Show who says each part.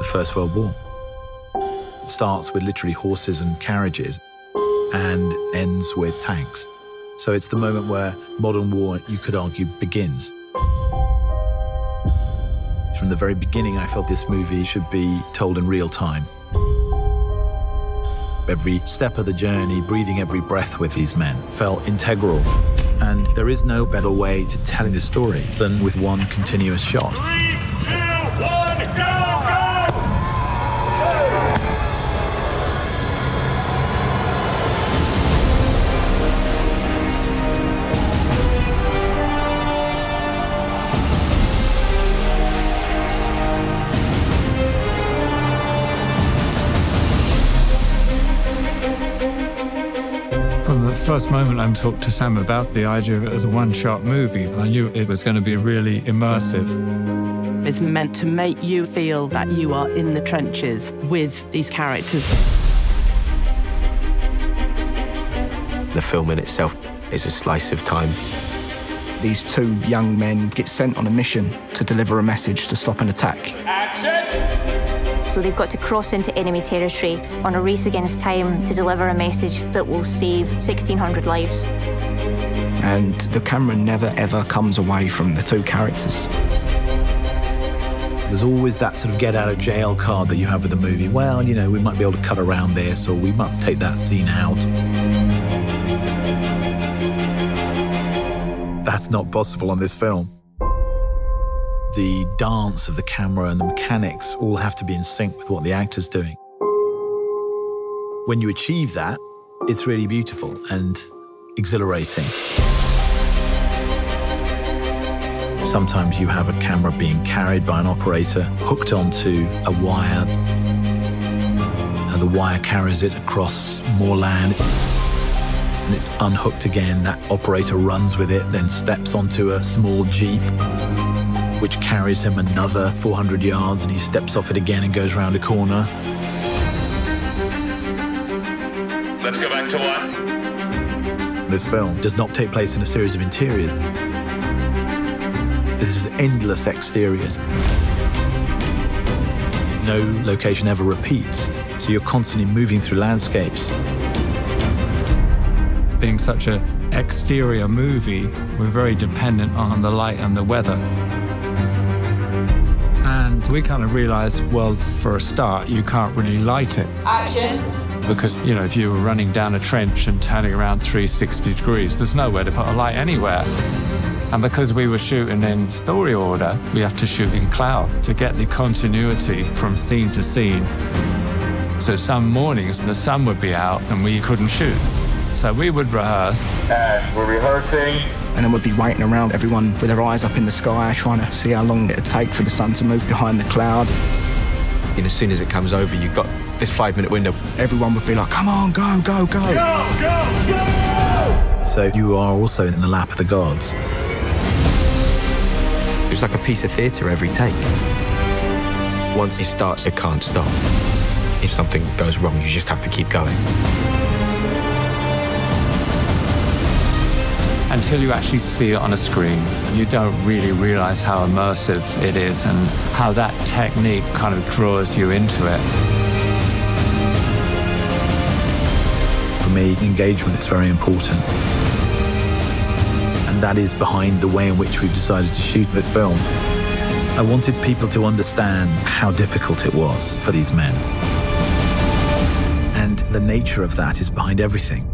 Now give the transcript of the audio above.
Speaker 1: the First World War. It starts with literally horses and carriages and ends with tanks. So it's the moment where modern war, you could argue, begins. From the very beginning, I felt this movie should be told in real time. Every step of the journey, breathing every breath with these men, felt integral. And there is no better way to telling this story than with one continuous shot.
Speaker 2: 3, 2, 1, go, go!
Speaker 3: From the first moment I talked to Sam about the idea of it as a one-shot movie, I knew it was going to be really immersive.
Speaker 4: It's meant to make you feel that you are in the trenches with these characters.
Speaker 5: The film in itself is a slice of time.
Speaker 6: These two young men get sent on a mission to deliver a message to stop an attack.
Speaker 2: Action!
Speaker 7: So they've got to cross into enemy territory on a race against time to deliver a message that will save 1,600 lives.
Speaker 6: And the camera never, ever comes away from the two characters.
Speaker 1: There's always that sort of get-out-of-jail card that you have with the movie. Well, you know, we might be able to cut around this, or we might take that scene out. That's not possible on this film. The dance of the camera and the mechanics all have to be in sync with what the actor's doing. When you achieve that, it's really beautiful and exhilarating. Sometimes you have a camera being carried by an operator, hooked onto a wire, and the wire carries it across more land, and it's unhooked again. That operator runs with it, then steps onto a small jeep, which carries him another 400 yards, and he steps off it again and goes round a corner.
Speaker 2: Let's go back to 1.
Speaker 1: This film does not take place in a series of interiors. This is endless exteriors. No location ever repeats, so you're constantly moving through landscapes.
Speaker 3: Being such an exterior movie, we're very dependent on the light and the weather. And we kind of realized, well, for a start, you can't really light it.
Speaker 7: Action.
Speaker 3: Because, you know, if you were running down a trench and turning around 360 degrees, there's nowhere to put a light anywhere. And because we were shooting in story order, we have to shoot in cloud to get the continuity from scene to scene. So some mornings, the sun would be out and we couldn't shoot. So we would rehearse.
Speaker 2: And we're rehearsing.
Speaker 6: And then we'd be waiting around, everyone with their eyes up in the sky, trying to see how long it'd take for the sun to move behind the cloud.
Speaker 5: And as soon as it comes over, you've got this 5-minute window.
Speaker 6: Everyone would be like, come on, go, go, go.
Speaker 2: Go, go, go!
Speaker 1: So you are also in the lap of the gods.
Speaker 5: It was like a piece of theatre every take. Once it starts, it can't stop. If something goes wrong, you just have to keep going.
Speaker 3: Until you actually see it on a screen, you don't really realize how immersive it is and how that technique kind of draws you into it.
Speaker 1: For me, engagement is very important. And that is behind the way in which we've decided to shoot this film. I wanted people to understand how difficult it was for these men. And the nature of that is behind everything.